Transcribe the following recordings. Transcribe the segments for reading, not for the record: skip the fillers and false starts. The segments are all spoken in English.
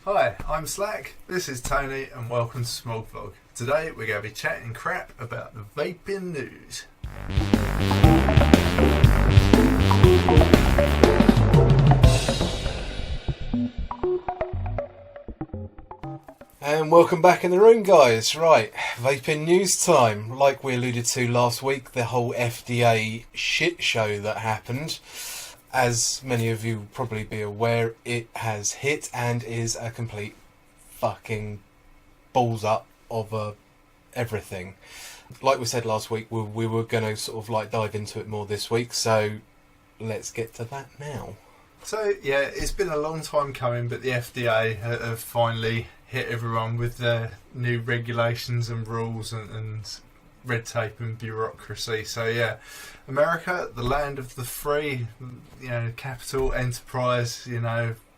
Hi, I'm Slack, this is Tony and welcome to Smog Vlog. Today we're going to be chatting crap about the vaping news. And welcome back in the room, guys. Right, vaping news time. Like we alluded to last week, the whole FDA shit show that happened. As many of you will probably be aware, it has hit and is a complete fucking balls up of everything. Like we said last week, we were going to sort of like dive into it more this week, so let's get to that now. So yeah, it's been a long time coming, but the FDA have finally hit everyone with their new regulations and rules and red tape and bureaucracy. So yeah, America, the land of the free, capital enterprise,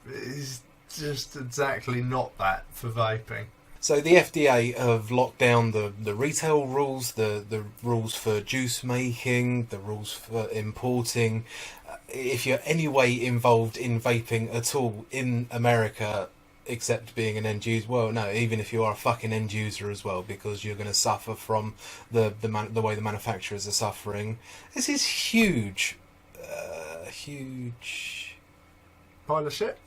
is just exactly not that for vaping. So the FDA have locked down the retail rules, the rules for juice making, the rules for importing. If you're any way involved in vaping at all in America, except being an end user, well, no, even if you are a fucking end user as well, because you're going to suffer from the way the manufacturers are suffering. This is huge Pile of shit.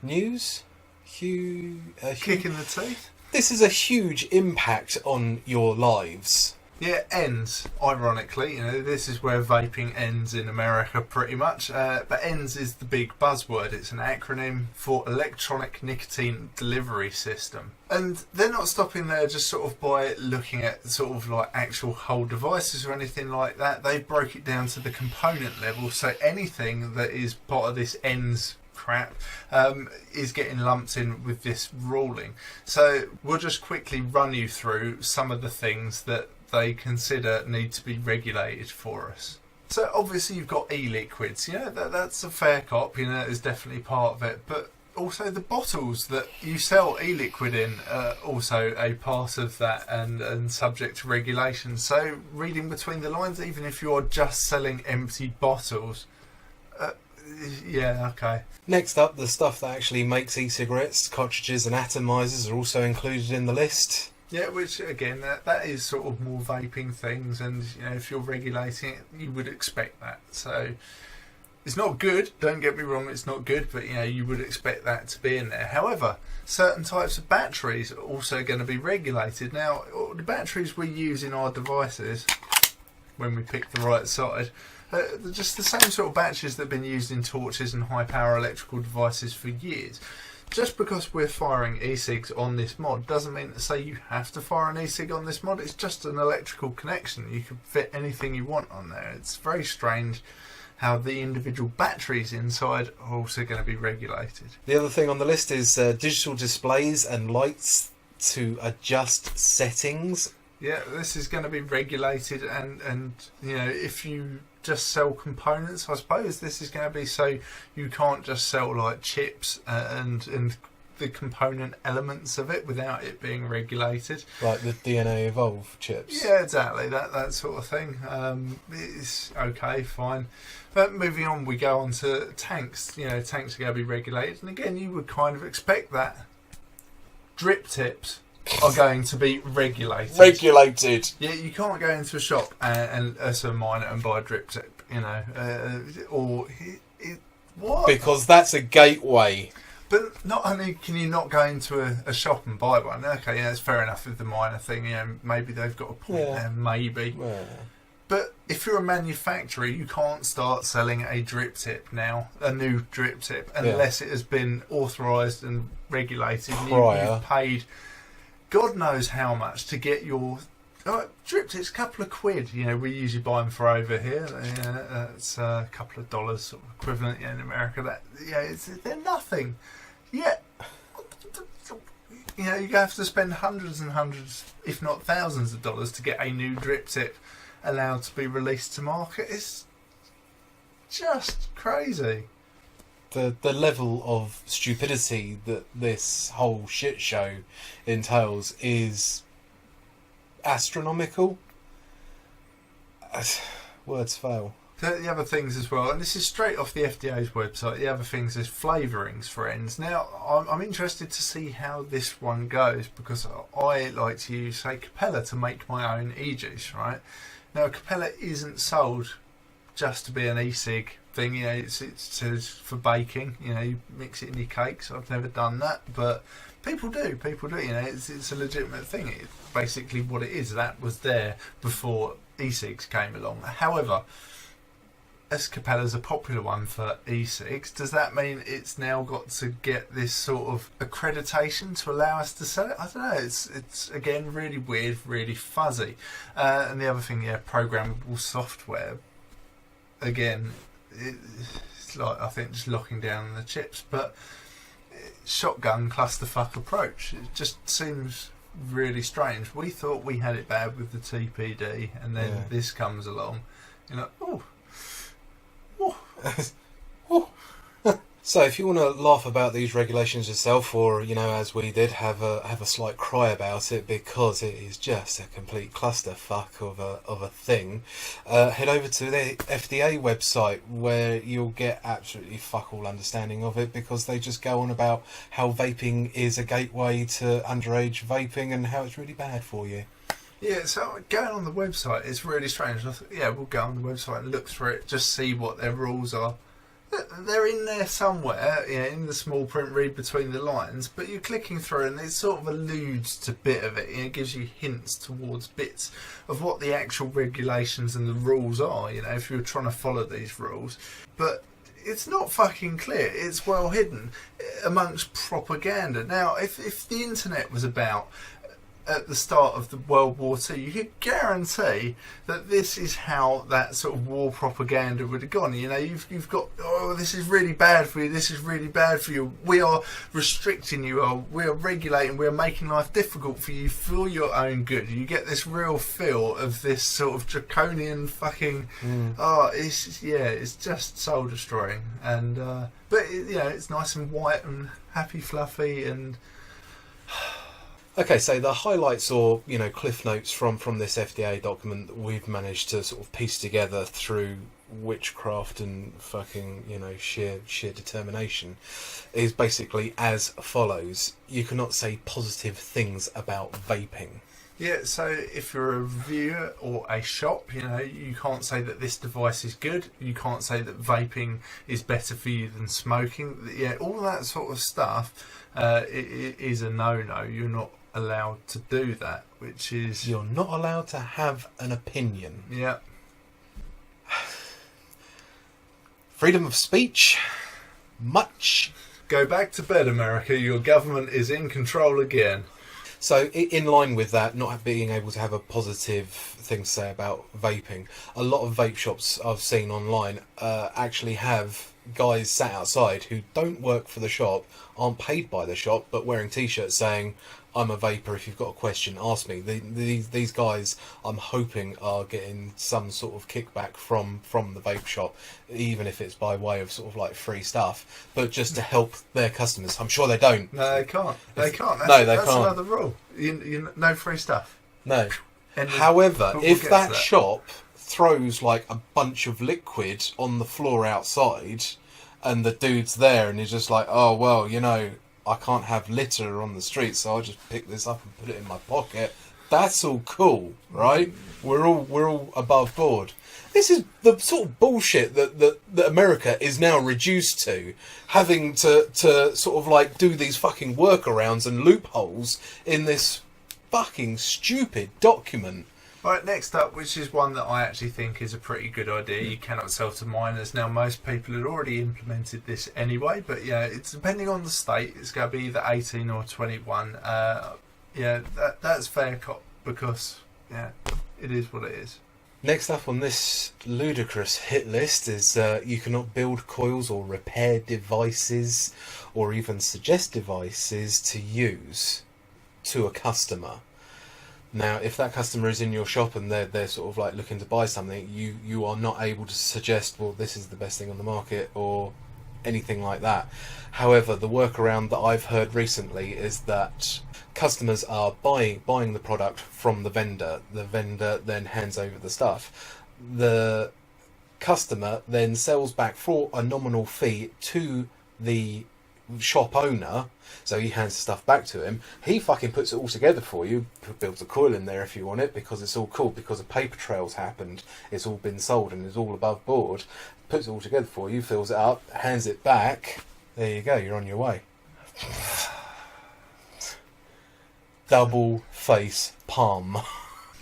News. Kick in the teeth. This is a huge impact on your lives. Yeah, it ends, ironically. This is where vaping ends in America pretty much. But ends is the big buzzword. It's an acronym for Electronic Nicotine Delivery System. And they're not stopping there just sort of by looking at sort of like actual whole devices or anything like that. They broke it down to the component level. So anything that is part of this ends crap is getting lumped in with this ruling. So we'll just quickly run you through some of the things that they consider need to be regulated for us. So obviously you've got e-liquids, that's a fair cop, is definitely part of it, but also the bottles that you sell e-liquid in are also a part of that and subject to regulation. So reading between the lines, even if you're just selling empty bottles, yeah, okay. Next up, the stuff that actually makes e-cigarettes, cartridges and atomizers are also included in the list. Yeah, which again, that is sort of more vaping things, and if you're regulating it, you would expect that. So it's not good, don't get me wrong, it's not good, but you would expect that to be in there. However, certain types of batteries are also going to be regulated. Now, the batteries we use in our devices, when we pick the right side, just the same sort of batteries that have been used in torches and high power electrical devices for years. Just because we're firing e-cigs on this mod doesn't mean to say you have to fire an e-cig on this mod. It's just an electrical connection. You can fit anything you want on there. It's very strange how the individual batteries inside are also going to be regulated. The other thing on the list is digital displays and lights to adjust settings. Yeah, this is going to be regulated, and if you just sell components, I suppose this is going to be so you can't just sell like chips and the component elements of it without it being regulated. Like the DNA Evolve chips. Yeah, exactly, that sort of thing. It's okay, fine. But moving on, we go on to tanks. Tanks are going to be regulated, and again, you would kind of expect that. Drip tips are going to be regulated. Regulated. Yeah, you can't go into a shop and as a miner and buy a drip tip, what? Because that's a gateway. But not only can you not go into a shop and buy one, okay, it's fair enough with the miner thing, maybe they've got a point there, maybe. Yeah. But if you're a manufacturer, you can't start selling a drip tip now, a new drip tip, unless it has been authorised and regulated. You've paid God knows how much to get your drip tips, a couple of quid. We usually buy them for over here. It's a couple of dollars sort of equivalent in America. They're nothing. Yet, you have to spend hundreds and hundreds, if not thousands of dollars to get a new drip tip allowed to be released to market. It's just crazy. The level of stupidity that this whole shit show entails is astronomical. Words fail. The other things as well, and this is straight off the FDA's website, the other things is flavourings for ends. Now, I'm interested to see how this one goes, because I like to use, say, Capella to make my own e-juice, right? Now, Capella isn't sold just to be an e-cig thing, you know, it's for baking, you know, you mix it in your cakes. I've never done that, but people do, you know, it's a legitimate thing. It's basically what it is. That was there before e-cigs came along. However, as Capella's a popular one for e-cigs, does that mean it's now got to get this sort of accreditation to allow us to sell it? I don't know. It's again really weird, really fuzzy. And the other thing, yeah, programmable software. Again, it's like, I think, just locking down the chips, but shotgun clusterfuck approach. It just seems really strange. We thought we had it bad with the TPD, and then this comes along. You're like, oh. So if you want to laugh about these regulations yourself, or, you know, as we did, have a slight cry about it because it is just a complete clusterfuck of a thing, head over to the FDA website, where you'll get absolutely fuck all understanding of it, because they just go on about how vaping is a gateway to underage vaping and how it's really bad for you. Yeah, so going on the website is really strange. I thought, yeah, we'll go on the website and look through it, just see what their rules are. They're in there somewhere, you know, in the small print, read between the lines, but you're clicking through and it sort of alludes to bit of it, you know, it gives you hints towards bits of what the actual regulations and the rules are, you know, if you're trying to follow these rules. But it's not fucking clear. It's well hidden amongst propaganda. Now, if the internet was about at the start of the World War II, you could guarantee that this is how that sort of war propaganda would have gone. You know, you've got, oh, this is really bad for you, this is really bad for you, we are restricting you, or we are regulating, we are making life difficult for you for your own good. You get this real feel of this sort of draconian fucking, it's just soul destroying. And but you know, it's nice and white and happy fluffy and Okay, so the highlights, or, you know, cliff notes from this FDA document that we've managed to sort of piece together through witchcraft and fucking, you know, sheer determination, is basically as follows. You cannot say positive things about vaping. Yeah, so if you're a reviewer or a shop, you know, you can't say that this device is good. You can't say that vaping is better for you than smoking. Yeah, all that sort of stuff it is a no-no. You're not allowed to do that, which is... You're not allowed to have an opinion. Yeah. Freedom of speech? Much. Go back to bed, America. Your government is in control again. So, in line with that, not being able to have a positive thing to say about vaping, a lot of vape shops I've seen online actually have guys sat outside who don't work for the shop, aren't paid by the shop, but wearing t-shirts saying, I'm a vapor, if you've got a question, ask me. These guys, I'm hoping, are getting some sort of kickback from the vape shop, even if it's by way of sort of like free stuff, but just to help their customers. I'm sure they don't. No, they can't. They can't. That's can't. Another rule. No free stuff. No. However, if that shop throws like a bunch of liquid on the floor outside, and the dude's there, and he's just like, oh, well, you know, I can't have litter on the street, so I'll just pick this up and put it in my pocket. That's all cool, right? We're all above board. This is the sort of bullshit that America is now reduced to, having to sort of like do these fucking workarounds and loopholes in this fucking stupid document. Right, next up, which is one that I actually think is a pretty good idea. You cannot sell to minors. Now, most people had already implemented this anyway, but yeah, it's depending on the state. It's going to be either 18 or 21. That's fair cop, because yeah, it is what it is. Next up on this ludicrous hit list is you cannot build coils or repair devices or even suggest devices to use to a customer. Now, if that customer is in your shop and they're sort of like looking to buy something, you are not able to suggest, well, this is the best thing on the market or anything like that. However, the workaround that I've heard recently is that customers are buying the product from the vendor. The vendor then hands over the stuff. The customer then sells back for a nominal fee to the shop owner. So he hands the stuff back to him. He fucking puts it all together for you, builds a coil in there if you want it, because it's all cool, because a paper trail's happened, it's all been sold and it's all above board. Puts it all together for you, fills it up, hands it back. There you go, you're on your way. Double face palm.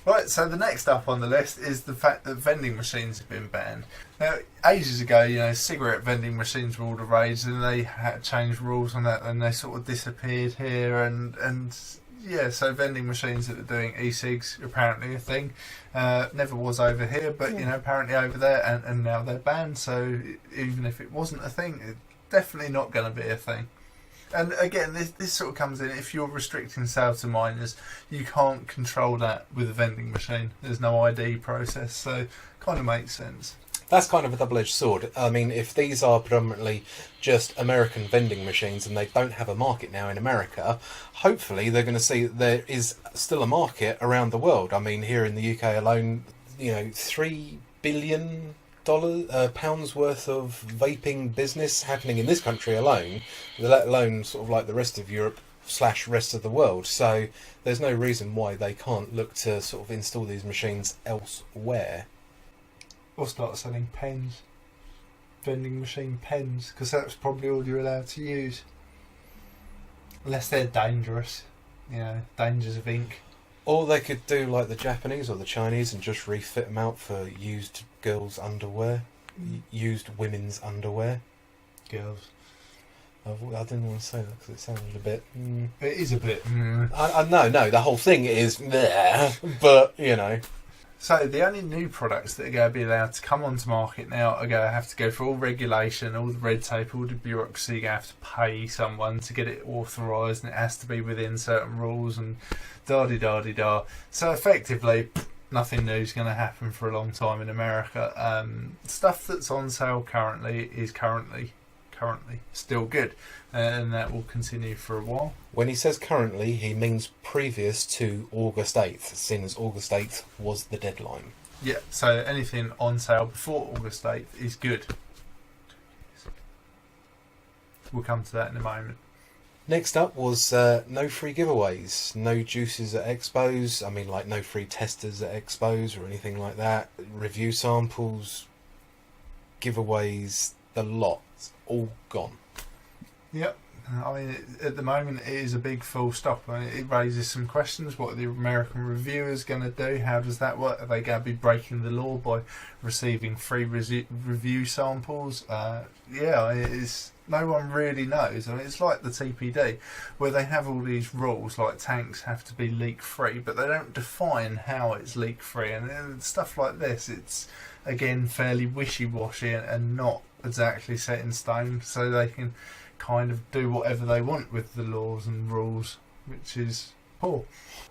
Right, so the next up on the list is the fact that vending machines have been banned. Now, ages ago, cigarette vending machines were all the rage, and they had changed rules on that, and they sort of disappeared here, and so vending machines that are doing e-cigs are apparently a thing. Never was over here, but apparently over there, and now they're banned. So even if it wasn't a thing, it's definitely not going to be a thing. And again, this sort of comes in, if you're restricting sales to minors, you can't control that with a vending machine. There's no ID process, so kind of makes sense. That's kind of a double-edged sword. I mean, if these are predominantly just American vending machines and they don't have a market now in America, hopefully they're going to see that there is still a market around the world. I mean, here in the UK alone, $3 billion pounds worth of vaping business happening in this country alone, let alone sort of like the rest of Europe / rest of the world. So there's no reason why they can't look to sort of install these machines elsewhere. Or start selling pens, vending machine pens, because that's probably all you're allowed to use, unless they're dangerous, dangers of ink. Or they could do like the Japanese or the Chinese and just refit them out for used girls' underwear, used women's underwear. Girls. I didn't want to say that because it sounded a bit... It is a bit... No, the whole thing is... but, So the only new products that are going to be allowed to come onto market now are going to have to go through all regulation, all the red tape, all the bureaucracy. You're going to have to pay someone to get it authorised, and it has to be within certain rules, and da-di-da-di-da. So effectively, nothing new is going to happen for a long time in America. Stuff that's on sale currently is currently still good, and that will continue for a while. When he says currently, he means previous to August 8th, seeing as August 8th was the deadline. Yeah, so anything on sale before August 8th is good. We'll come to that in a moment. Next up was no free giveaways, no juices at expos, I mean like no free testers at expos or anything like that, review samples, giveaways, the lot, all gone. Yep. I mean, at the moment, it is a big full stop. I mean, it raises some questions. What are the American reviewers going to do? How does that work? Are they going to be breaking the law by receiving free review samples? No one really knows. I mean, it's like the TPD, where they have all these rules, like tanks have to be leak-free, but they don't define how it's leak-free. And stuff like this, it's, again, fairly wishy-washy and not exactly set in stone, so they can kind of do whatever they want with the laws and rules, which is poor.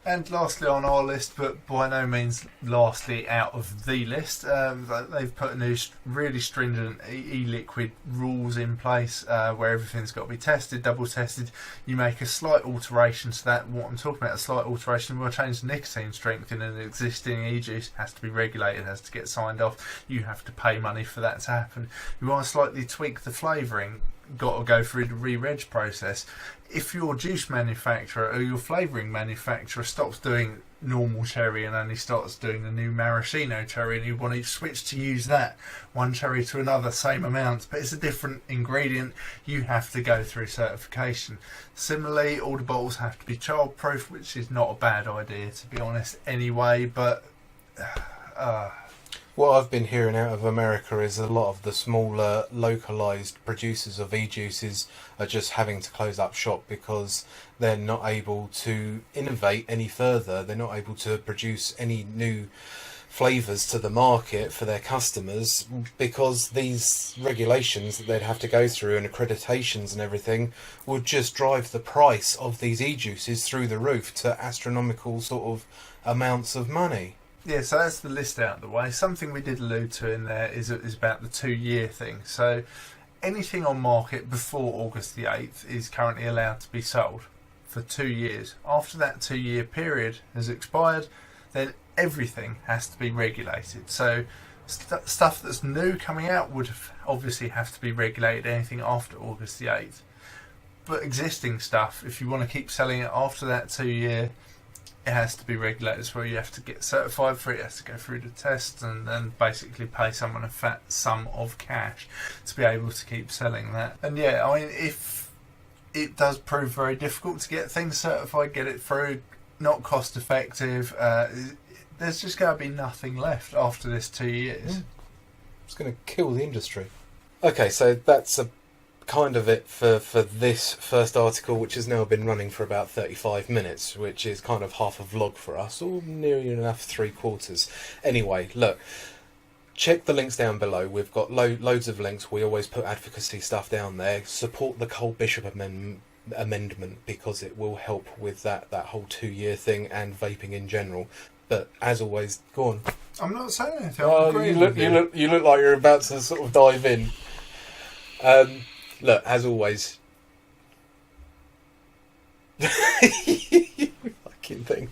And lastly on our list, but by no means lastly out of the list, they've put new really stringent e-liquid rules in place where everything's got to be tested, double tested. You make a slight alteration to that. What I'm talking about, a slight alteration, we'll change the nicotine strength in an existing e-juice, has to be regulated, has to get signed off. You have to pay money for that to happen. You want to slightly tweak the flavouring, got to go through the re-reg process. If your juice manufacturer or your flavouring manufacturer stops doing normal cherry and only starts doing the new maraschino cherry, and you want to switch to use that one cherry to another, same amount, but it's a different ingredient, you have to go through certification. Similarly, all the bottles have to be child-proof, which is not a bad idea, to be honest, anyway, but... What I've been hearing out of America is a lot of the smaller, localised producers of e-juices are just having to close up shop because they're not able to innovate any further. They're not able to produce any new flavours to the market for their customers because these regulations that they'd have to go through and accreditations and everything would just drive the price of these e-juices through the roof to astronomical sort of amounts of money. Yeah, so that's the list out of the way. Something we did allude to in there is about the 2-year thing. So anything on market before August the 8th is currently allowed to be sold for 2 years. After that 2-year period has expired, then everything has to be regulated. So Stuff that's new coming out would obviously have to be regulated, anything after August the 8th. But existing stuff, if you want to keep selling it after that 2 year, it has to be regulated as well. You have to get certified for it, it has to go through the tests, and then basically pay someone a fat sum of cash to be able to keep selling that. And yeah, I mean, if it does prove very difficult to get things certified, get it through, not cost effective, there's just going to be nothing left after this 2 years. It's going to kill the industry. Okay, so that's a kind of it for this first article, which has now been running for about 35 minutes, which is kind of half a vlog for us, or nearly enough 3/4. Anyway, look, check the links down below. We've got loads of links. We always put advocacy stuff down there. Support the Cole Bishop amendment, because it will help with that whole 2 year thing and vaping in general. But as always, go on. I'm not saying anything. You look like you're about to sort of dive in. Look, as always, fucking thing.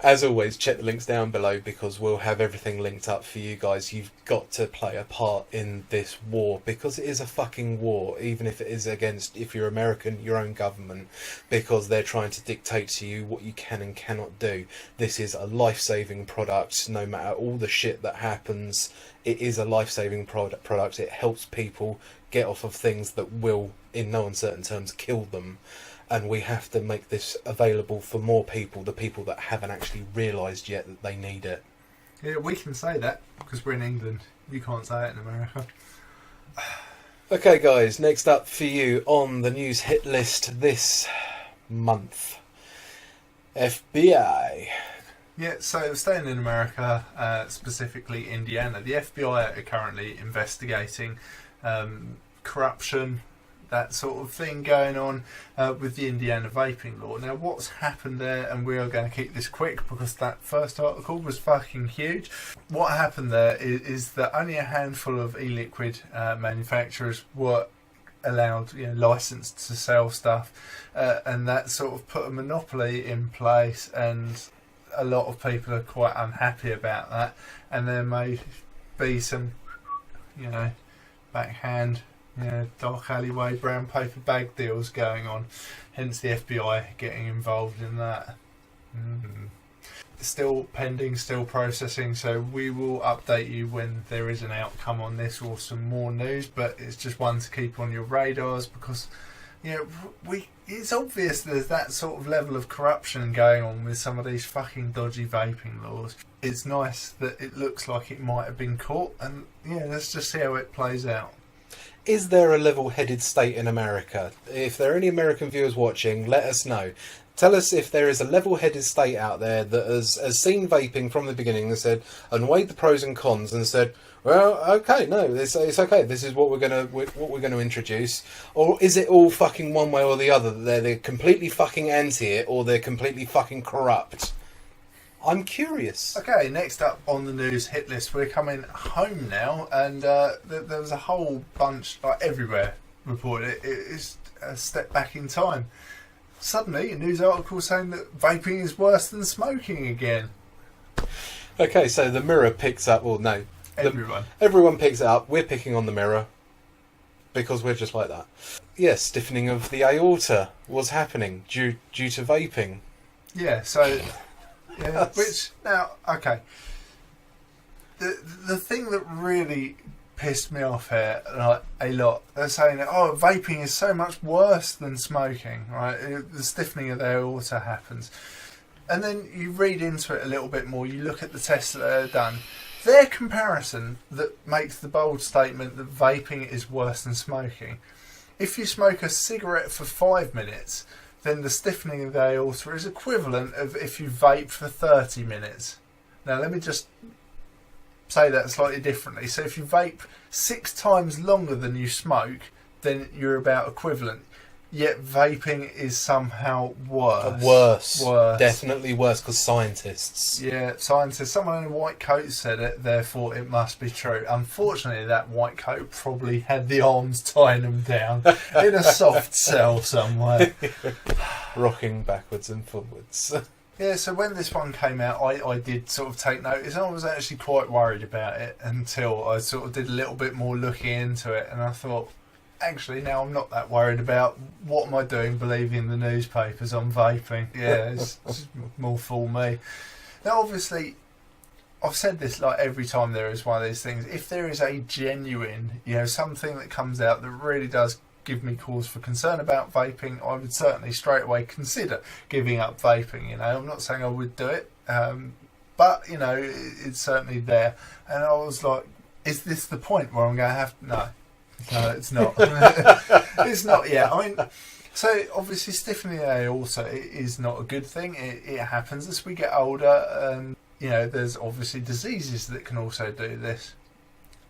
As always, check the links down below, because we'll have everything linked up for you guys. You've got to play a part in this war, because it is a fucking war, even if it is against, if you're American, your own government, because they're trying to dictate to you what you can and cannot do. This is a life-saving product. No matter all the shit that happens, it is a life-saving product. It helps people get off of things that will, in no uncertain terms, kill them. And we have to make this available for more people, the people that haven't actually realised yet that they need it. Yeah, we can say that because we're in England. You can't say it in America. Okay, guys, next up for you on the news hit list this month, FBI. Yeah, so staying in America, specifically Indiana, the FBI are currently investigating corruption, that sort of thing going on with the Indiana vaping law. Now, what's happened there, and we are going to keep this quick because that first article was fucking huge. What happened there is that only a handful of e-liquid manufacturers were allowed, licensed to sell stuff, and that sort of put a monopoly in place, and a lot of people are quite unhappy about that. And there may be some, backhand, dark alleyway, brown paper bag deals going on, hence the FBI getting involved in that. Still pending, still processing, so we will update you when there is an outcome on this or some more news, but it's just one to keep on your radars, because it's obvious there's that sort of level of corruption going on with some of these fucking dodgy vaping laws. It's nice that it looks like it might have been caught, and let's just see how it plays out. Is there a level-headed state in America? If there are any American viewers watching, let us know. Tell us if there is a level-headed state out there that has seen vaping from the beginning and said, and weighed the pros and cons and said, well, okay, no, it's okay. This is what we're gonna introduce. Or is it all fucking one way or the other? That they're completely fucking anti it, or they're completely fucking corrupt. I'm curious. Okay, next up on the news hit list, we're coming home now, and there was a whole bunch, everywhere, reported it's a step back in time. Suddenly, a news article saying that vaping is worse than smoking again. Okay, so the Mirror picks up, everyone picks it up. We're picking on the Mirror because we're just like that. Yes, stiffening of the aorta was happening due to vaping. Yeah, so... Yeah, which now, okay. The thing that really pissed me off here, a lot, they're saying that vaping is so much worse than smoking, right? The stiffening of the aorta happens, and then you read into it a little bit more. You look at the tests that they've done. Their comparison that makes the bold statement that vaping is worse than smoking. If you smoke a cigarette for 5 minutes, then the stiffening of the aorta is equivalent of if you vape for 30 minutes. Now let me just say that slightly differently. So if you vape 6 times longer than you smoke, then you're about equivalent. Yet vaping is somehow worse. Worse. Definitely worse, because scientists. Yeah, scientists. Someone in a white coat said it, therefore it must be true. Unfortunately, that white coat probably had the arms tying them down in a soft cell somewhere. Rocking backwards and forwards. Yeah, so when this one came out, I did sort of take notice. I was actually quite worried about it until I sort of did a little bit more looking into it, and I thought, actually, now I'm not that worried about what am I doing believing the newspapers on vaping. Yeah, it's more fool me. Now, obviously, I've said this like every time there is one of these things. If there is a genuine, something that comes out that really does give me cause for concern about vaping, I would certainly straight away consider giving up vaping. I'm not saying I would do it, but it's certainly there. And I was like, is this the point where I'm going to have to... No, it's not. It's not yet. I mean, so obviously stiffening the aorta is not a good thing. It happens as we get older. There's obviously diseases that can also do this,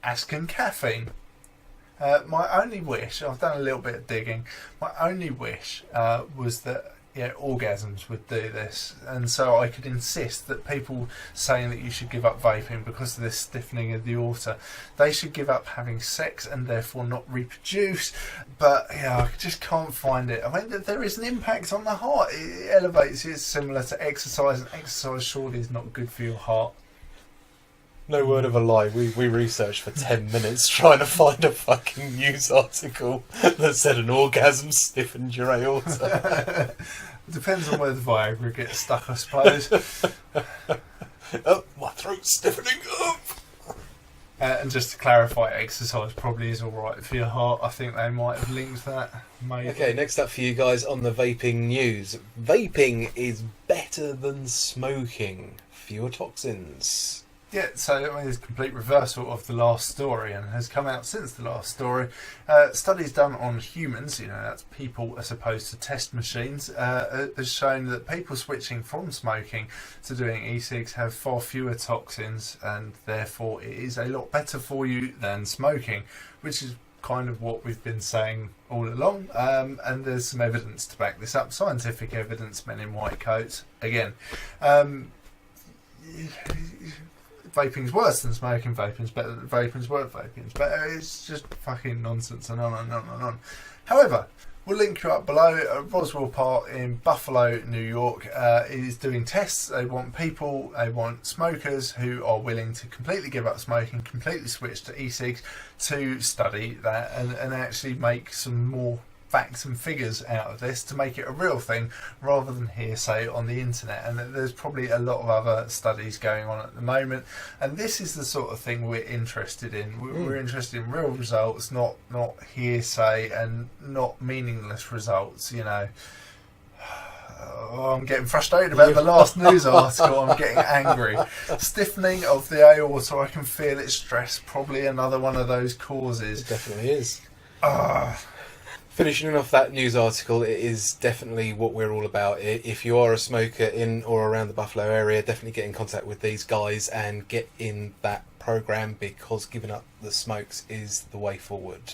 as can caffeine. My only wish, I've done a little bit of digging, my only wish was that orgasms would do this, and so I could insist that people saying that you should give up vaping because of this stiffening of the aorta, they should give up having sex and therefore not reproduce. But I just can't find it. I mean, there is an impact on the heart. It elevates you. It's similar to exercise, and exercise surely is not good for your heart. No word of a lie, we researched for 10 minutes trying to find a fucking news article that said an orgasm stiffened your aorta. Depends on where the Viagra gets stuck, I suppose. Oh, my throat's stiffening up. And just to clarify, exercise probably is alright for your heart. I think they might have linked that. Maybe. Okay, next up for you guys on the vaping news. Vaping is better than smoking. Fewer toxins. Yeah, so it's a complete reversal of the last story and has come out since the last story. Studies done on humans, that's people as opposed to test machines, has shown that people switching from smoking to doing e-cigs have far fewer toxins, and therefore it is a lot better for you than smoking, which is kind of what we've been saying all along, and there's some evidence to back this up, scientific evidence, men in white coats, again. Vaping's worse than smoking, vaping's better than vaping's worse, vaping's better. It's just fucking nonsense and on and on and on. However, we'll link you up below. Roswell Park in Buffalo, New York is doing tests. They want smokers who are willing to completely give up smoking, completely switch to e-cigs, to study that and actually make some more facts and figures out of this to make it a real thing rather than hearsay on the internet. And there's probably a lot of other studies going on at the moment, and this is the sort of thing we're interested in. We're interested in real results, not hearsay and not meaningless results. I'm getting frustrated about the last news article. I'm getting angry. Stiffening of the aorta, I can feel it. Stress, probably another one of those causes. It definitely is. Finishing off that news article, it is definitely what we're all about. If you are a smoker in or around the Buffalo area, definitely get in contact with these guys and get in that program, because giving up the smokes is the way forward.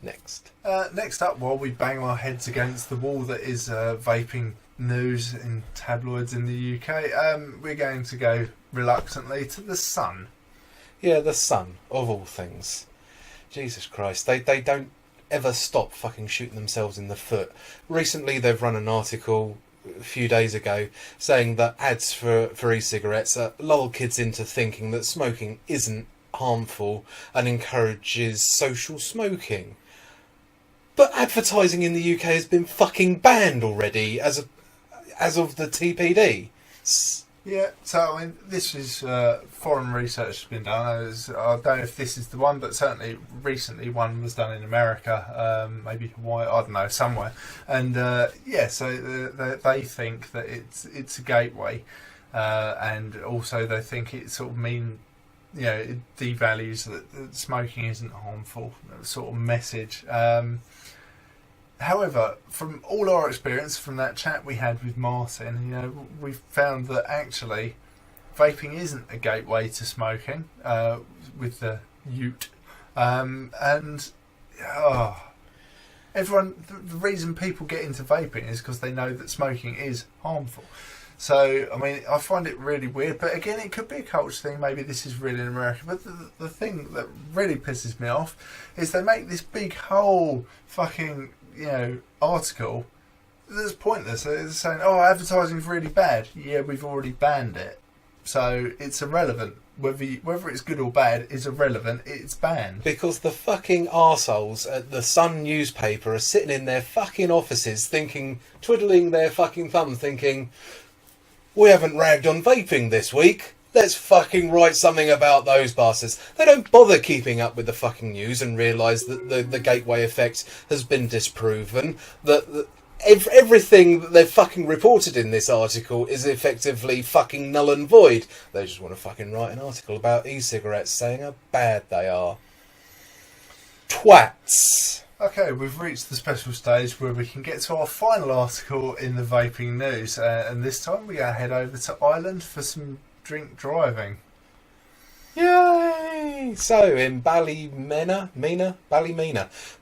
Next up, while we bang our heads against the wall that is vaping news in tabloids in the UK, we're going to go reluctantly to the Sun. Yeah, the Sun, of all things. Jesus Christ, they don't ever stop fucking shooting themselves in the foot. Recently they've run an article a few days ago saying that ads for e-cigarettes lull kids into thinking that smoking isn't harmful and encourages social smoking. But advertising in the UK has been fucking banned already as of the TPD. Yeah, so I mean, this is foreign research has been done. I don't know if this is the one, but certainly recently one was done in America, maybe Hawaii, I don't know, somewhere. And so they think that it's a gateway, and also they think it sort of it devalues that smoking isn't harmful, sort of message. However, from all our experience from that chat we had with Martin, we've found that actually vaping isn't a gateway to smoking with the ute. Everyone, the reason people get into vaping is because they know that smoking is harmful. So, I mean, I find it really weird. But again, it could be a culture thing. Maybe this is real in America. But the thing that really pisses me off is they make this big whole fucking, article that's pointless. It's saying, oh, advertising's really bad. Yeah, we've already banned it. So it's irrelevant. Whether it's good or bad is irrelevant. It's banned. Because the fucking arseholes at the Sun newspaper are sitting in their fucking offices thinking, twiddling their fucking thumb thinking, we haven't ragged on vaping this week. Let's fucking write something about those bastards. They don't bother keeping up with the fucking news and realise that the gateway effect has been disproven. That everything that they've fucking reported in this article is effectively fucking null and void. They just want to fucking write an article about e-cigarettes saying how bad they are. Twats. Okay, we've reached the special stage where we can get to our final article in the vaping news. And this time we're going to head over to Ireland for some drink driving. Yay! So, in Ballymena,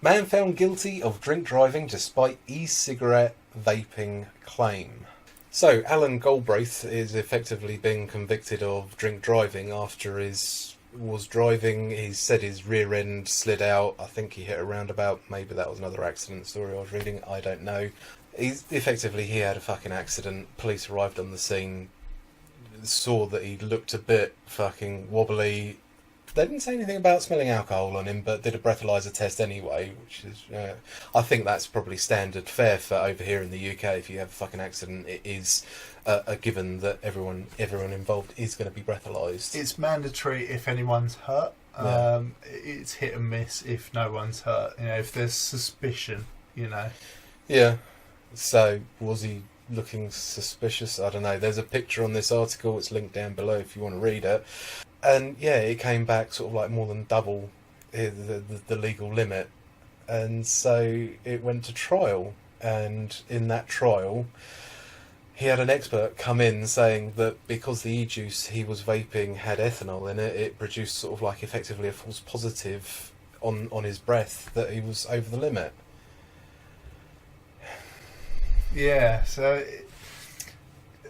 man found guilty of drink driving despite e-cigarette vaping claim. So, Alan Galbraith is effectively being convicted of drink driving after was driving. He said his rear end slid out. I think he hit a roundabout. Maybe that was another accident story I was reading. I don't know. He had a fucking accident. Police arrived on the scene, saw that he looked a bit fucking wobbly. They didn't say anything about smelling alcohol on him, but did a breathalyzer test anyway, which is, I think that's probably standard fare for over here in the UK. If you have a fucking accident, it is a given that everyone involved is going to be breathalyzed. It's mandatory if anyone's hurt. Yeah. It's hit and miss if no one's hurt. If there's suspicion, Yeah. So, was he looking suspicious? I don't know. There's a picture on this article. It's linked down below if you want to read it. And yeah, it came back sort of like more than double the legal limit. And so it went to trial. And in that trial, he had an expert come in saying that because the e-juice he was vaping had ethanol in it, it produced sort of like effectively a false positive on his breath that he was over the limit. Yeah, so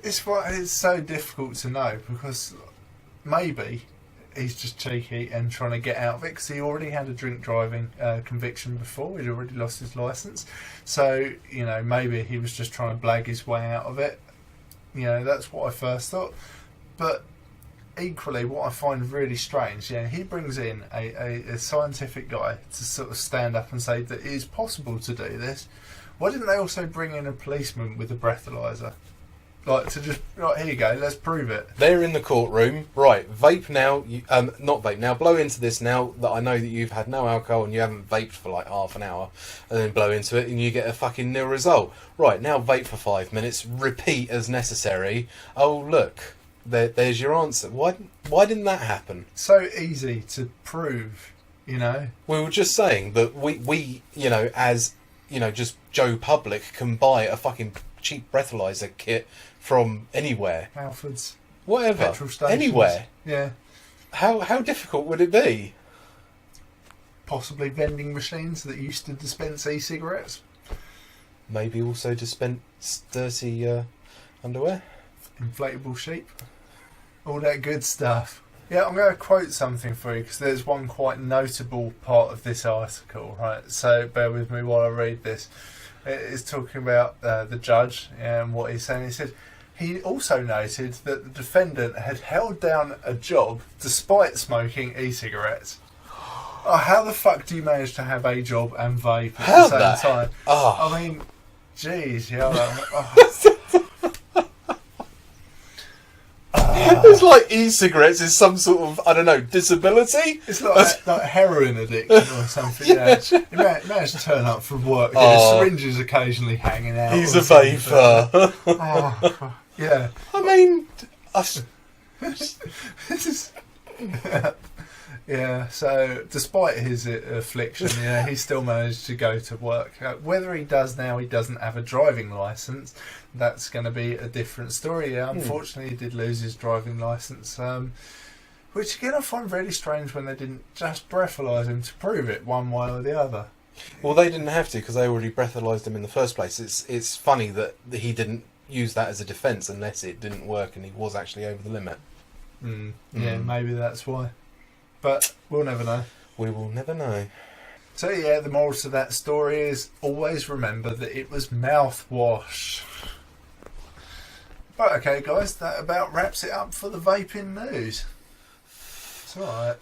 it's so difficult to know because maybe he's just cheeky and trying to get out of it because he already had a drink driving conviction before. He'd already lost his licence. So, maybe he was just trying to blag his way out of it. That's what I first thought. But equally, what I find really strange, he brings in a scientific guy to sort of stand up and say that it is possible to do this. Why didn't they also bring in a policeman with a breathalyzer? Here you go, let's prove it. They're in the courtroom. Right, vape now, not vape now, blow into this now that I know that you've had no alcohol and you haven't vaped for like half an hour, and then blow into it and you get a fucking nil result. Right, now vape for 5 minutes, repeat as necessary. Oh, look, there's your answer. Why didn't that happen? So easy to prove, We were just saying that we as, just Joe Public can buy a fucking cheap breathalyzer kit from anywhere. Halfords. Whatever. Petrol stations. Anywhere. Yeah. How difficult would it be? Possibly vending machines that used to dispense e-cigarettes. Maybe also dispense dirty underwear. Inflatable sheep. All that good stuff. Yeah, I'm going to quote something for you because there's one quite notable part of this article, right? So bear with me while I read this. It's talking about the judge and what he's saying. He said he also noted that the defendant had held down a job despite smoking e-cigarettes. Oh, how the fuck do you manage to have a job and vape at the same time? Oh. I mean, jeez, It's like e-cigarettes is some sort of, I don't know, disability? It's like heroin addiction or something. Yeah. You managed to turn up from work. Syringes occasionally hanging out. He's a vapor. Yeah. I mean... Yeah, so despite his affliction, he still managed to go to work. Whether he does now, he doesn't have a driving licence. That's going to be a different story. Yeah, unfortunately, he did lose his driving licence, which again I find really strange when they didn't just breathalyse him to prove it one way or the other. Well, they didn't have to because they already breathalyzed him in the first place. It's funny that he didn't use that as a defence unless it didn't work and he was actually over the limit. Yeah, maybe that's why. But we'll never know. We will never know. So yeah, the moral to that story is always remember that it was mouthwash. Right, okay guys, that about wraps it up for the vaping news. It's alright.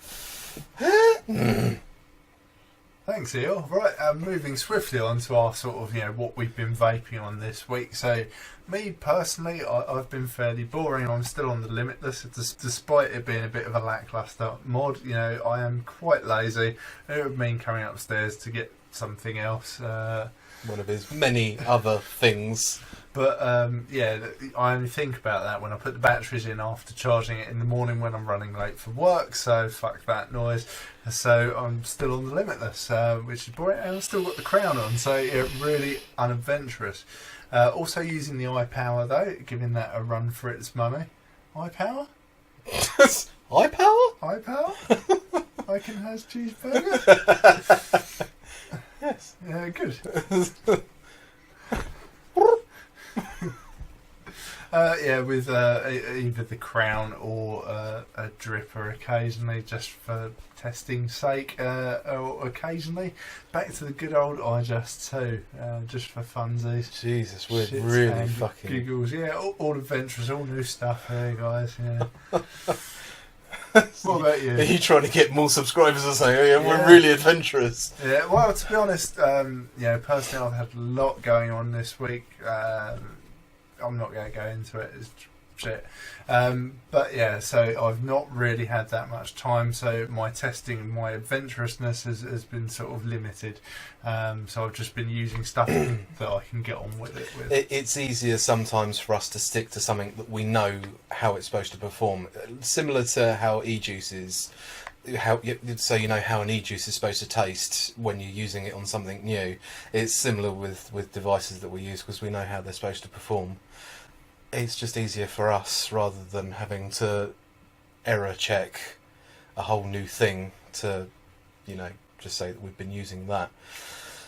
Thanks, Eel. Right, moving swiftly on to our sort of, what we've been vaping on this week. So, me personally, I've been fairly boring. I'm still on the Limitless, despite it being a bit of a lackluster mod. I am quite lazy. It would mean coming upstairs to get something else. One of his many other things. But I only think about that when I put the batteries in after charging it in the morning when I'm running late for work, so fuck that noise. So I'm still on the Limitless, which is boring, and I've still got the crown on, so really unadventurous. Also using the iPower though, giving that a run for its money. iPower? iPower? iPower? I can has cheeseburger? Yes. Yeah, good. With either the crown or a dripper occasionally, just for testing's sake, or occasionally back to the good old iJust 2, just for funsies. Jesus, we're Shits really and fucking... giggles. Yeah, all adventurous, all new stuff here, guys. Yeah. What about you? Are you trying to get more subscribers or something? Yeah, we're really adventurous. Yeah, well, to be honest, personally I've had a lot going on this week. I'm not going to go into it, it's shit. But yeah, so I've not really had that much time, so my testing, my adventurousness has been sort of limited. So I've just been using stuff that I can get on with it with. It's easier sometimes for us to stick to something that we know how it's supposed to perform. Similar to how e-juice is, so you know how an e-juice is supposed to taste when you're using it on something new. It's similar with devices that we use because we know how they're supposed to perform. It's just easier for us rather than having to error check a whole new thing to, just say that we've been using that.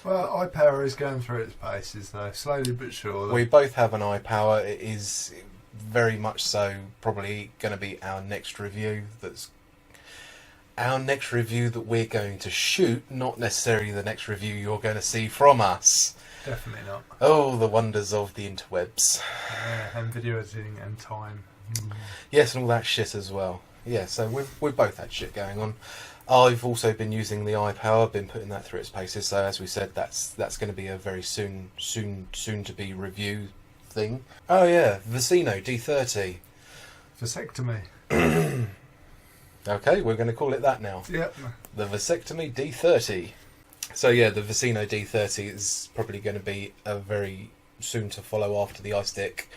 Well, iPower is going through its paces though, slowly but surely. We both have an iPower. It is very much so probably going to be our next review. That's our next review that we're going to shoot, not necessarily the next review you're going to see from us. Definitely not. Oh, the wonders of the interwebs. Yeah, and video editing and time. Yes, and all that shit as well. Yeah, so we've both had shit going on. I've also been using the iPower, been putting that through its paces. So as we said, that's going to be a very soon to be review thing. Oh yeah, Vecino D30. Vasectomy. Okay, we're going to call it that now. Yep. The Vasectomy D30. So yeah, the Vecino D30 is probably going to be a very soon to follow after the iStick.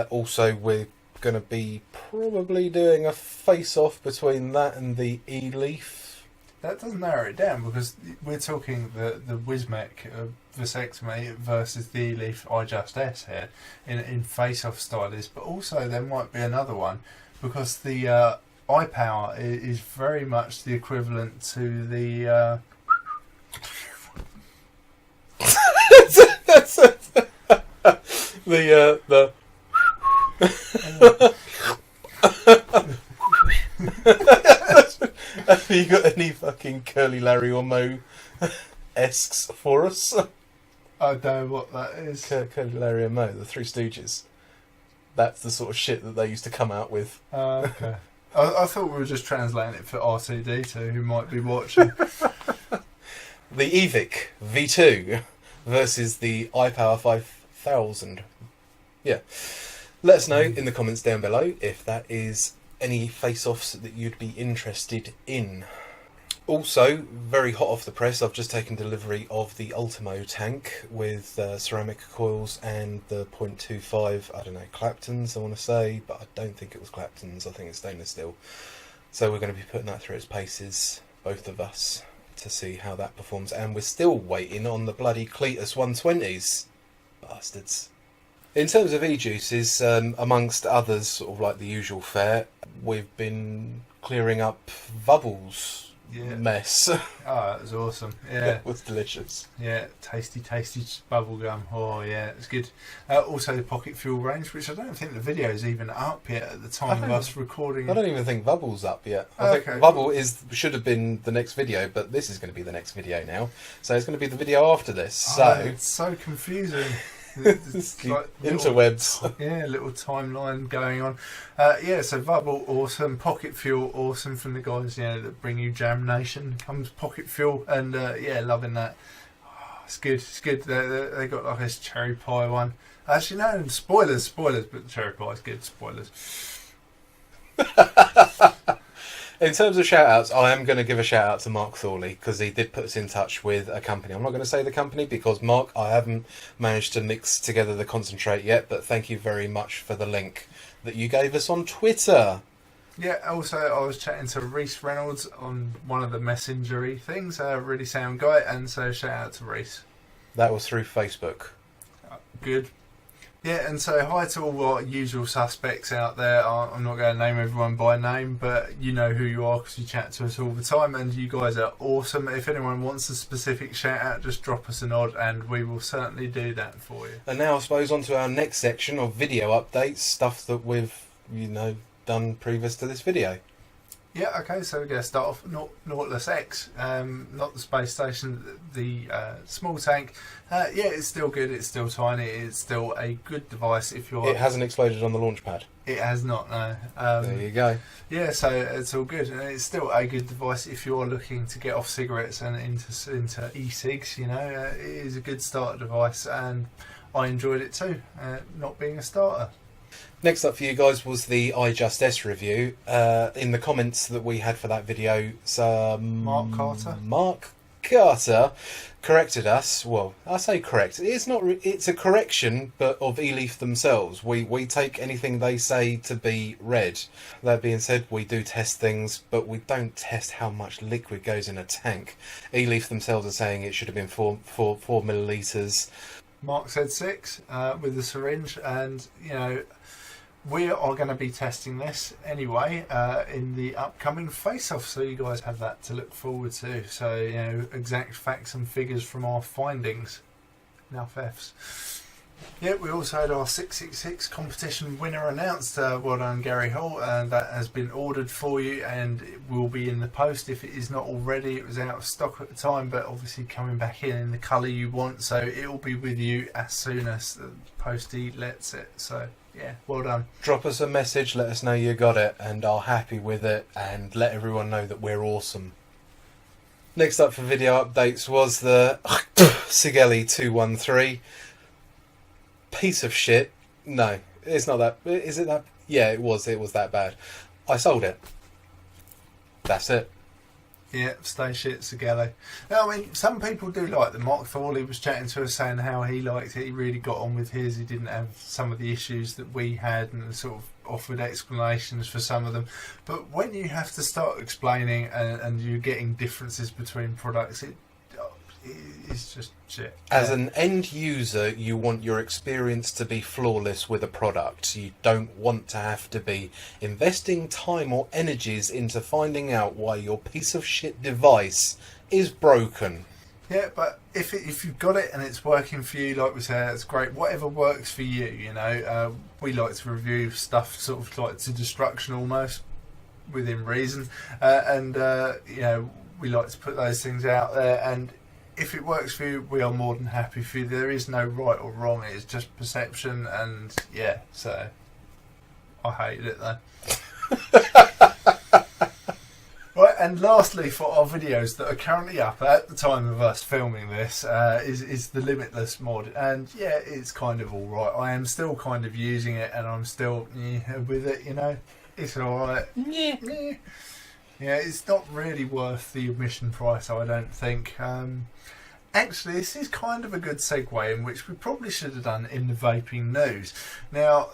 Also, we're going to be probably doing a face-off between that and the E-Leaf. That doesn't narrow it down because we're talking the Wismec Vasectomy versus the E-Leaf iJust S here in face-off stylists, but also there might be another one because the iPower is very much the equivalent to the Have you got any fucking Curly Larry or Moe-esques for us? I don't know what that is. Curly Larry and Moe, the Three Stooges. That's the sort of shit that they used to come out with. Okay. I thought we were just translating it for R2D2 who might be watching. The EVIC V2 versus the iPower 5000. Yeah. Let us know in the comments down below if that is any face-offs that you'd be interested in. Also, very hot off the press, I've just taken delivery of the Ultimo tank with ceramic coils and the 0.25, I don't know, Claptons I want to say, but I don't think it was Claptons, I think it's stainless steel. So we're going to be putting that through its paces, both of us, to see how that performs. And we're still waiting on the bloody Cletus 120s. Bastards. In terms of e-juices, amongst others, sort of like the usual fare, we've been clearing up Vubbles mess. Oh, that was awesome. Yeah. It was delicious. Yeah, tasty bubble gum. Oh yeah, it's good. Also the Pocket Fuel range, which I don't think the video is even up yet at the time of us recording. I don't even think Bubble's up yet. I think Bubble should have been the next video, but this is going to be the next video now. So it's going to be the video after this. So it's so confusing. It's like interwebs. Little timeline going on. So Bubble, awesome. Pocket Fuel, awesome from the guys that bring you Jam Nation. Comes Pocket Fuel, and loving that. Oh, it's good. It's good. They got like this cherry pie one. Actually, no, spoilers, but the cherry pie is good. Spoilers. In terms of shout-outs, I am going to give a shout-out to Mark Thorley because he did put us in touch with a company. I'm not going to say the company because, Mark, I haven't managed to mix together the concentrate yet, but thank you very much for the link that you gave us on Twitter. Yeah, also I was chatting to Reese Reynolds on one of the messengery things, really sound guy, and so shout-out to Reese. That was through Facebook. Good. Yeah, and so hi to all our usual suspects out there. I'm not going to name everyone by name, but you know who you are because you chat to us all the time, and you guys are awesome. If anyone wants a specific shout out, just drop us a nod and we will certainly do that for you. And now I suppose on to our next section of video updates, stuff that we've, done previous to this video. Yeah, okay, so we're going to start off Nautilus X, not the space station, the small tank. It's still good, it's still tiny, it's still a good device if you're... It hasn't exploded on the launch pad. It has not, no. There you go. Yeah, so it's all good, and it's still a good device if you're looking to get off cigarettes and into e-cigs, it is a good starter device, and I enjoyed it too, not being a starter. Next up for you guys was the iJustS review. In the comments that we had for that video, Mark Carter corrected us. Well, I say correct. It's not. It's a correction, but of eLeaf themselves. We take anything they say to be read. That being said, we do test things, but we don't test how much liquid goes in a tank. eLeaf themselves are saying it should have been 4 millilitres. Mark said 6 with the syringe, and we are going to be testing this anyway in the upcoming face-off, so you guys have that to look forward to. So, exact facts and figures from our findings. Enough Fs. Yeah, we also had our 666 competition winner announced. Well done, Gary Hall. That has been ordered for you and it will be in the post if it is not already. It was out of stock at the time, but obviously coming back in the colour you want. So it will be with you as soon as the postie lets it. So yeah, well done. Drop us a message, let us know you got it and are happy with it, and let everyone know that we're awesome. Next up for video updates was the Sigeli 213. Piece of shit. No, it's not that. Is it that? Yeah, it was that bad. I sold it. That's it. Yeah, stay shit, Sigeli. Now, I mean, some people do like them. Mark Thorley was chatting to us saying how he liked it. He really got on with his. He didn't have some of the issues that we had, and sort of offered explanations for some of them. But when you have to start explaining and you're getting differences between products, it's just shit. As an end user, you want your experience to be flawless with a product. You don't want to have to be investing time or energies into finding out why your piece of shit device is broken. Yeah, but if you've got it and it's working for you, like we said, that's great. Whatever works for you, we like to review stuff sort of like to destruction almost, within reason, and we like to put those things out there, and if it works for you, we are more than happy for you. There is no right or wrong, it's just perception, and yeah, so I hated it though. Right, and lastly for our videos that are currently up at the time of us filming this is the Limitless mod, and yeah, it's kind of alright. I am still kind of using it and I'm still with it, it's alright. Yeah, it's not really worth the admission price, I don't think. Actually, this is kind of a good segue in which we probably should have done in the vaping news. Now,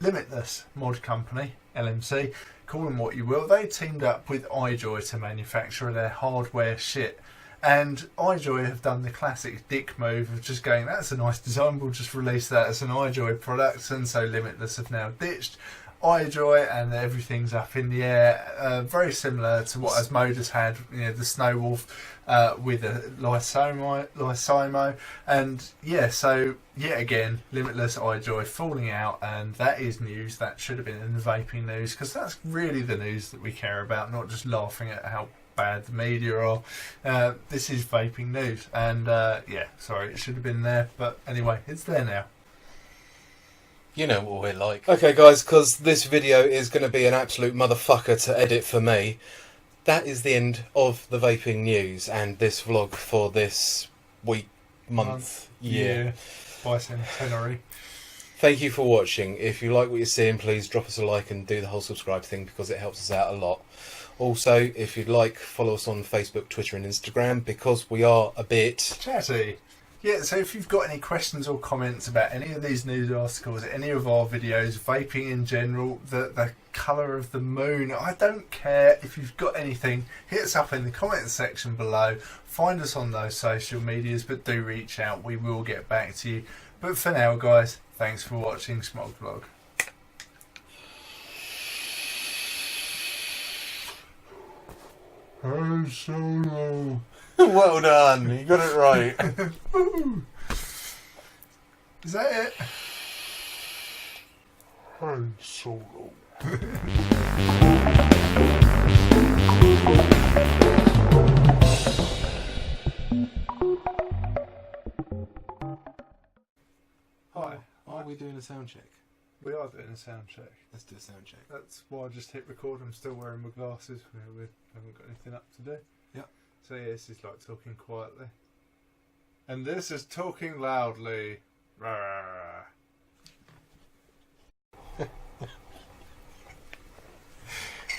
Limitless Mod Company, LMC, call them what you will, they teamed up with iJoy to manufacture their hardware shit. And iJoy have done the classic dick move of just going, that's a nice design, we'll just release that as an iJoy product, and so Limitless have now ditched iJoy, and everything's up in the air. Very similar to what Asmode's had, the Snow Wolf with a Lysomo. And yeah, so yet again, Limitless iJoy falling out, and that is news that should have been in the vaping news, because that's really the news that we care about, not just laughing at how bad the media are. This is vaping news, and yeah, sorry, it should have been there, but anyway, it's there now. You know what we're like. Okay, guys, because this video is going to be an absolute motherfucker to edit for me, that is the end of the vaping news and this vlog for this week, month, year. Bicentenary. Thank you for watching. If you like what you're seeing, please drop us a like and do the whole subscribe thing, because it helps us out a lot. Also, if you'd like, follow us on Facebook, Twitter and Instagram, because we are a bit chatty. Yeah, so if you've got any questions or comments about any of these news articles, any of our videos, vaping in general, the colour of the moon, I don't care. If you've got anything, hit us up in the comments section below. Find us on those social medias, but do reach out. We will get back to you. But for now, guys, thanks for watching Smog Vlog. Oh, Solo. Well done, you got it right. Is that it? Han Solo. Hi. Are we doing a sound check? We are doing a sound check. Let's do a sound check. That's why I just hit record. I'm still wearing my glasses. We haven't got anything up to do. Yep. So yeah, this is like talking quietly. And this is talking loudly.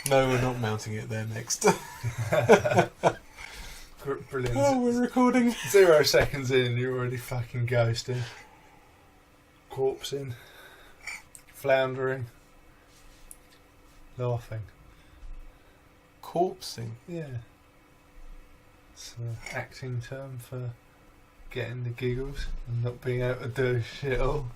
No, we're not mounting it there next. Brilliant. Oh, we're recording. 0 seconds in, you're already fucking ghosting. Corpsing. Floundering. Laughing. Corpsing? Yeah. It's an acting term for getting the giggles and not being able to do shit all.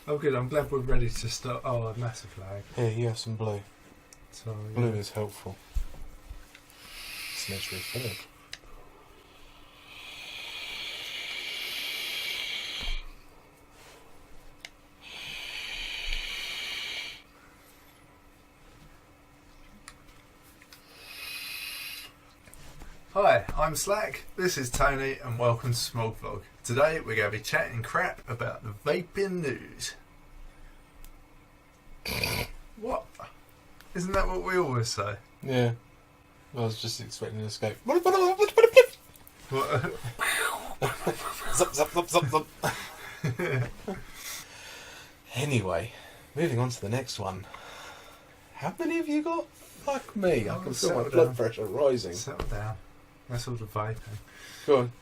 Oh good, I'm glad we're ready to start. Oh, a massive lag. Here, you have some blue. Sorry. Blue is helpful. It's naturally filled. Hi, I'm Slack, this is Tony, and welcome to Smog Vlog. Today we're going to be chatting crap about the vaping news. What? Isn't that what we always say? Yeah. I was just expecting an escape. What? Zup, zup, zup, zup, zup. Anyway, moving on to the next one. How many have you got? Fuck me, I can feel my blood pressure rising. Settle down. That's all the vaping. Go on.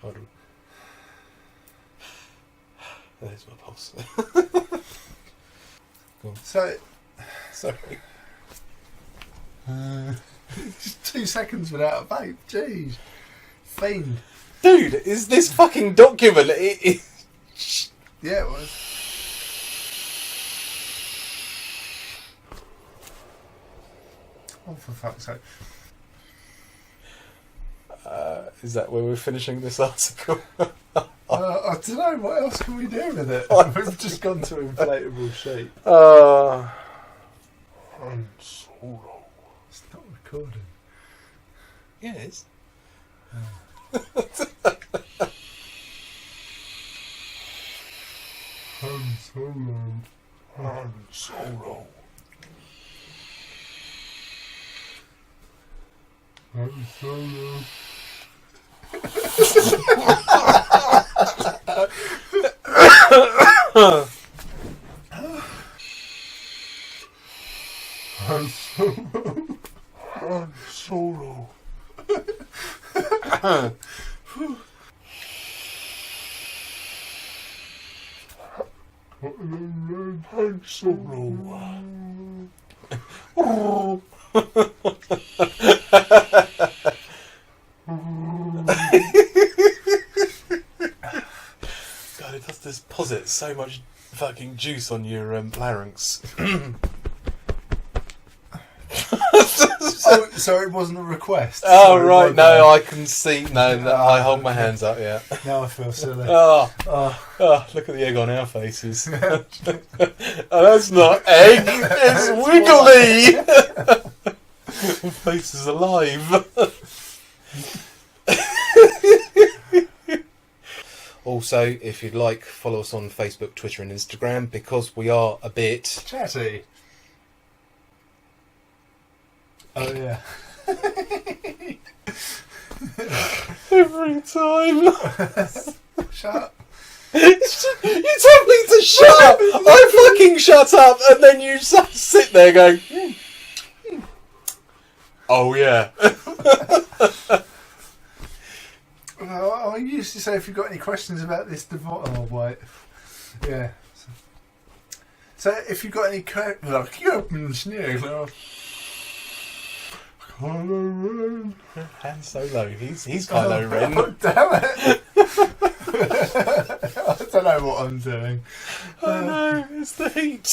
Hold on. There's my pulse. Go on. So, Sorry. just 2 seconds without a vape. Jeez. Fiend. Dude, is this fucking document? Yeah, it was. Oh, for fuck's sake. Is that where we're finishing this article? I don't know, what else can we do with it? We've just gone to inflatable sheet. Han Solo. It's not recording. Yeah, it is. Han Solo. Han Solo. Han Solo. Han Solo. Han Solo. Han Solo. God, it does deposit so much fucking juice on your larynx. Oh, so it wasn't a request. Oh, Sorry, right. my No, bad. I can see. No, I hold my hands up, yeah. Now I feel silly. Oh, look at the egg on our faces. Oh, that's not egg, it's wiggly! The face is alive. Also, if you'd like, follow us on Facebook, Twitter and Instagram, because we are a bit... Chatty. Oh, yeah. Every time. Shut up. You told me to shut up! I fucking shut up, and then you sit there going... Oh, yeah. I used to say if you've got any questions about this device... Oh, wait. Yeah. So if you've got any... Han Solo, he's Kylo Ren. Oh, damn it! I don't know what I'm doing. Oh no, it's the heat.